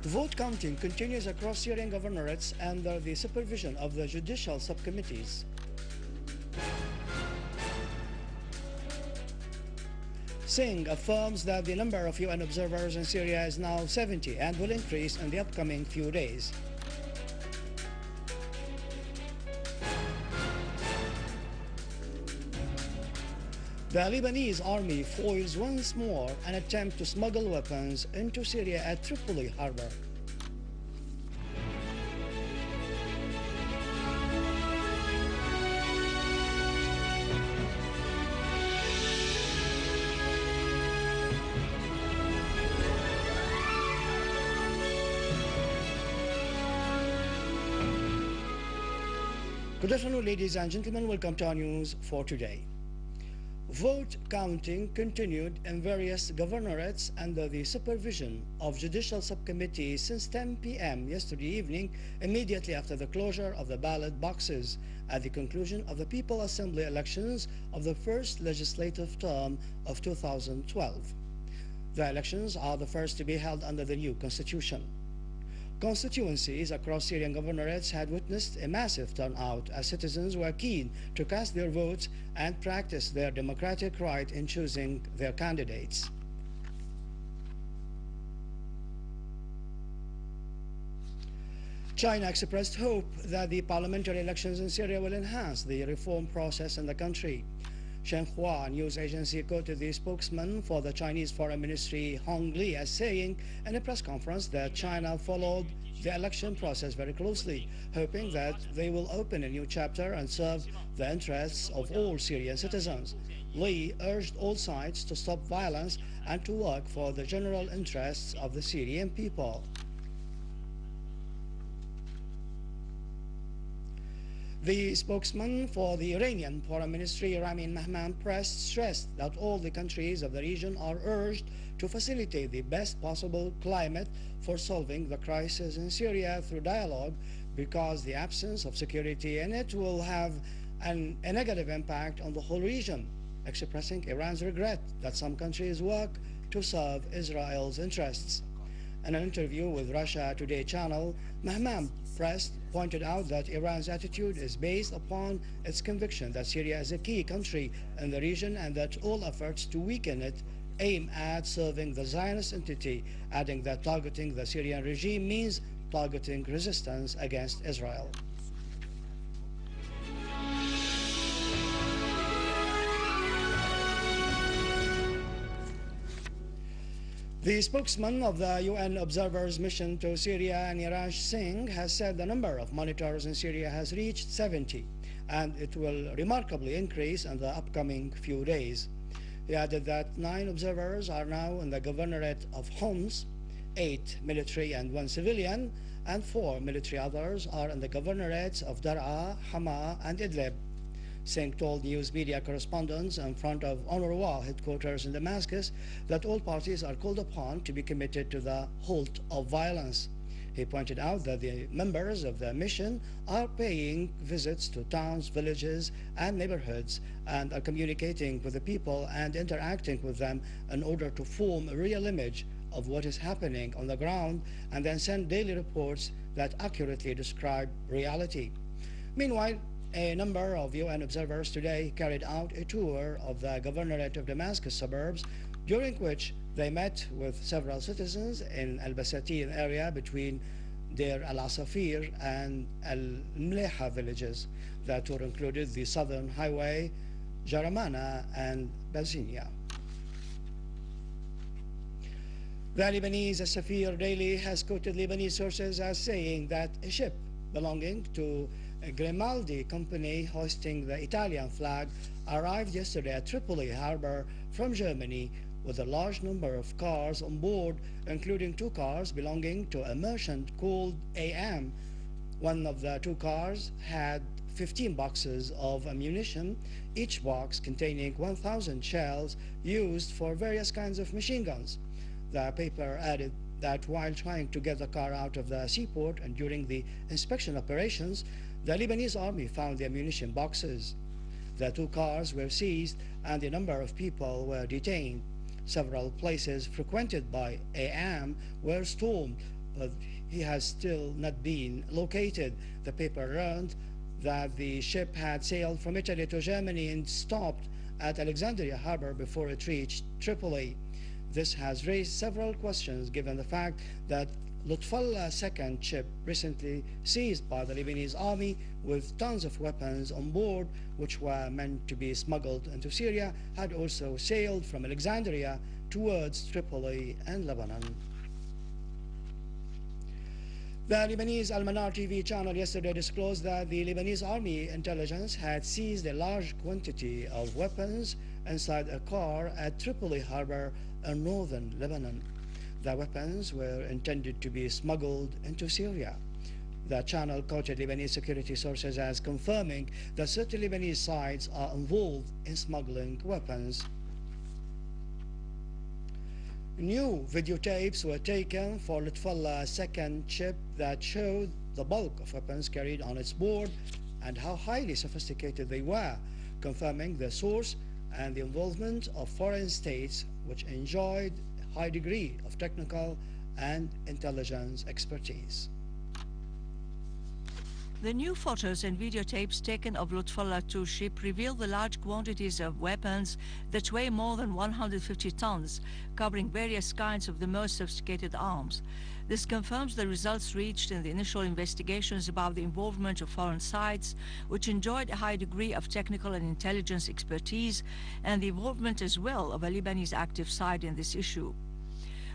Vote counting continues across Syrian governorates under the supervision of the judicial subcommittees. Singh affirms that the number of UN observers in Syria is now 70 and will increase in the upcoming few days. The Lebanese army foils once more an attempt to smuggle weapons into Syria at Tripoli harbor. Good afternoon, ladies and gentlemen. Welcome to our news for today. Vote counting continued in various governorates under the supervision of judicial subcommittees since 10 p.m. yesterday evening, immediately after the closure of the ballot boxes at the conclusion of the People Assembly elections of the first legislative term of 2012. The elections are the first to be held under the new constitution. Constituencies across Syrian governorates had witnessed a massive turnout as citizens were keen to cast their votes and practice their democratic right in choosing their candidates. China expressed hope that the parliamentary elections in Syria will enhance the reform process in the country. Xinhua news agency quoted the spokesman for the Chinese Foreign Ministry, Hong Li, as saying in a press conference that China followed the election process very closely, hoping that they will open a new chapter and serve the interests of all Syrian citizens. Li urged all sides to stop violence and to work for the general interests of the Syrian people. The spokesman for the Iranian Foreign Ministry, Mehmanparast, stressed that all the countries of the region are urged to facilitate the best possible climate for solving the crisis in Syria through dialogue, because the absence of security in it will have a negative impact on the whole region, expressing Iran's regret that some countries work to serve Israel's interests. In an interview with Russia Today channel, Mehmanparast pointed out that Iran's attitude is based upon its conviction that Syria is a key country in the region and that all efforts to weaken it aim at serving the Zionist entity, adding that targeting the Syrian regime means targeting resistance against Israel. The spokesman of the UN Observers Mission to Syria, Neeraj Singh, has said the number of monitors in Syria has reached 70, and it will remarkably increase in the upcoming few days. He added that 9 observers are now in the governorate of Homs, 8 military and 1 civilian, and 4 military others are in the governorates of Daraa, Hama, and Idlib. Singh told news media correspondents in front of UNRWA headquarters in Damascus that all parties are called upon to be committed to the halt of violence. He pointed out that the members of the mission are paying visits to towns, villages, and neighborhoods and are communicating with the people and interacting with them in order to form a real image of what is happening on the ground and then send daily reports that accurately describe reality. Meanwhile, a number of UN observers today carried out a tour of the governorate of Damascus suburbs, during which they met with several citizens in Al-Basatin area between Deir al-Asafir and Al-Mleha villages. The tour included the southern highway, Jaramana, and Bazinia. The Lebanese Safir Daily has quoted Lebanese sources as saying that a ship belonging to a Grimaldi company hosting the Italian flag arrived yesterday at Tripoli harbor from Germany with a large number of cars on board, including 2 cars belonging to a merchant called AM. One of the 2 cars had 15 boxes of ammunition, each box containing 1,000 shells used for various kinds of machine guns. The paper added that while trying to get the car out of the seaport and during the inspection operations, the Lebanese army found the ammunition boxes. The 2 cars were seized and a number of people were detained. Several places frequented by AM were stormed but he has still not been located. The paper learned that the ship had sailed from Italy to Germany and stopped at Alexandria harbor before it reached Tripoli. This has raised several questions given the fact that Lutfallah's second ship, recently seized by the Lebanese army with tons of weapons on board which were meant to be smuggled into Syria, had also sailed from Alexandria towards Tripoli and Lebanon. The Lebanese Al-Manar TV channel yesterday disclosed that the Lebanese army intelligence had seized a large quantity of weapons inside a car at Tripoli harbor in northern Lebanon. The weapons were intended to be smuggled into Syria. The channel quoted Lebanese security sources as confirming that certain Lebanese sides are involved in smuggling weapons. New videotapes were taken for Lutfallah's second ship that showed the bulk of weapons carried on its board and how highly sophisticated they were, confirming the source and the involvement of foreign states which enjoyed a high degree of technical and intelligence expertise. The new photos and videotapes taken of Lutfallah II ship reveal the large quantities of weapons that weigh more than 150 tons, covering various kinds of the most sophisticated arms. This confirms the results reached in the initial investigations about the involvement of foreign sides, which enjoyed a high degree of technical and intelligence expertise, and the involvement as well of a Lebanese active side in this issue.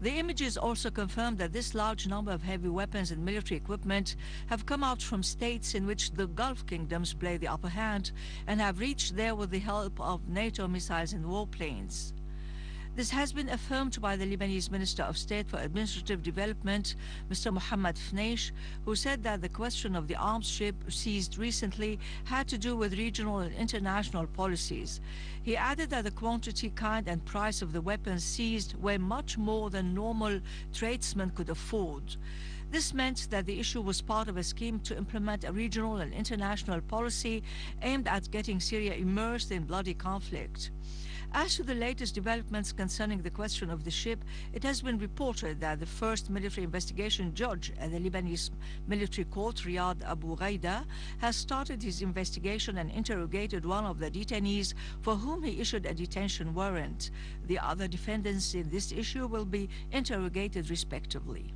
The images also confirm that this large number of heavy weapons and military equipment have come out from states in which the Gulf kingdoms play the upper hand and have reached there with the help of NATO missiles and warplanes. This has been affirmed by the Lebanese Minister of State for Administrative Development, Mr. Mohammed Fneish, who said that the question of the arms ship seized recently had to do with regional and international policies. He added that the quantity, kind and price of the weapons seized were much more than normal tradesmen could afford. This meant that the issue was part of a scheme to implement a regional and international policy aimed at getting Syria immersed in bloody conflict. As to the latest developments concerning the question of the ship, it has been reported that the first military investigation judge at the Lebanese military court, Riyad Abu Ghaida, has started his investigation and interrogated one of the detainees for whom he issued a detention warrant. The other defendants in this issue will be interrogated respectively.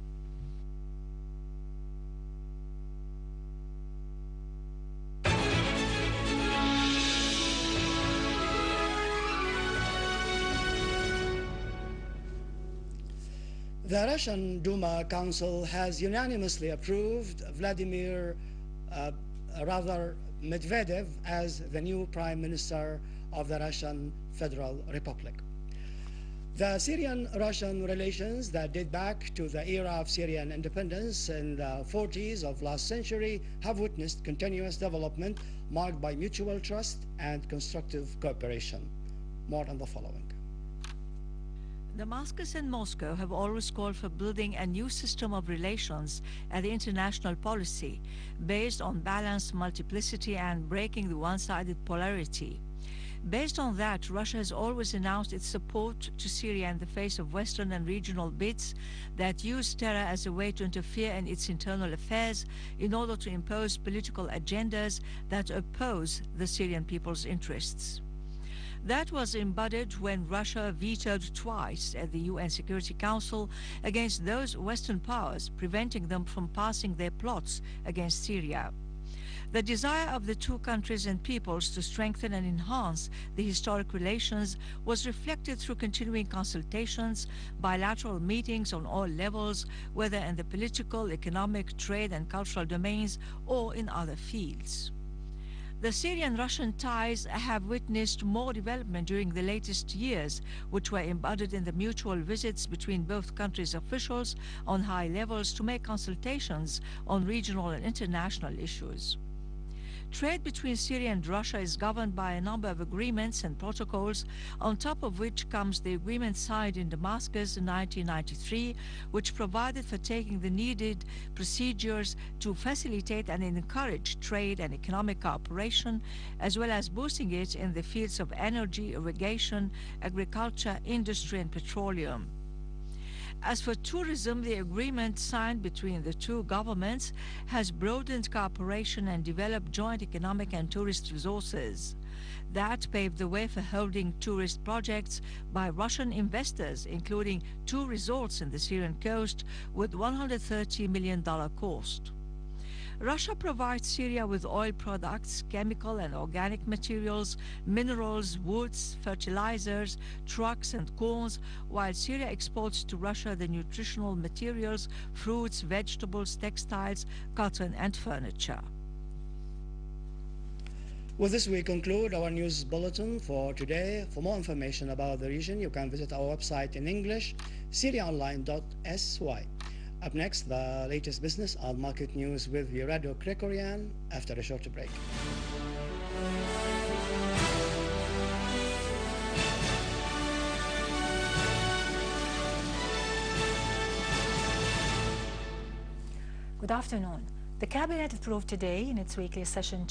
The Russian Duma Council has unanimously approved Vladimir Medvedev as the new Prime Minister of the Russian Federal Republic. The Syrian-Russian relations that date back to the era of Syrian independence in the 40s of last century have witnessed continuous development marked by mutual trust and constructive cooperation. More on the following. Damascus and Moscow have always called for building a new system of relations at the international policy based on balanced multiplicity and breaking the one-sided polarity. Based on that, Russia has always announced its support to Syria in the face of Western and regional bids that use terror as a way to interfere in its internal affairs in order to impose political agendas that oppose the Syrian people's interests. That was embodied when Russia vetoed twice at the UN Security Council against those Western powers, preventing them from passing their plots against Syria. The desire of the two countries and peoples to strengthen and enhance the historic relations was reflected through continuing consultations, bilateral meetings on all levels, whether in the political, economic, trade and cultural domains or in other fields. The Syrian-Russian ties have witnessed more development during the latest years, which were embodied in the mutual visits between both countries' officials on high levels to make consultations on regional and international issues. Trade between Syria and Russia is governed by a number of agreements and protocols, on top of which comes the agreement signed in Damascus in 1993, which provided for taking the needed procedures to facilitate and encourage trade and economic cooperation, as well as boosting it in the fields of energy, irrigation, agriculture, industry and petroleum. As for tourism, the agreement signed between the two governments has broadened cooperation and developed joint economic and tourist resources. That paved the way for holding tourist projects by Russian investors, including 2 resorts in the Syrian coast with $130 million cost. Russia provides Syria with oil products, chemical and organic materials, minerals, woods, fertilizers, trucks and corns, while Syria exports to Russia the nutritional materials, fruits, vegetables, textiles, cotton and furniture. With this, we conclude our news bulletin for today. For more information about the region, you can visit our website in English, syriaonline.sy. Up next, the latest business and market news with Radio Gregorian after a short break. Good afternoon. The Cabinet approved today in its weekly session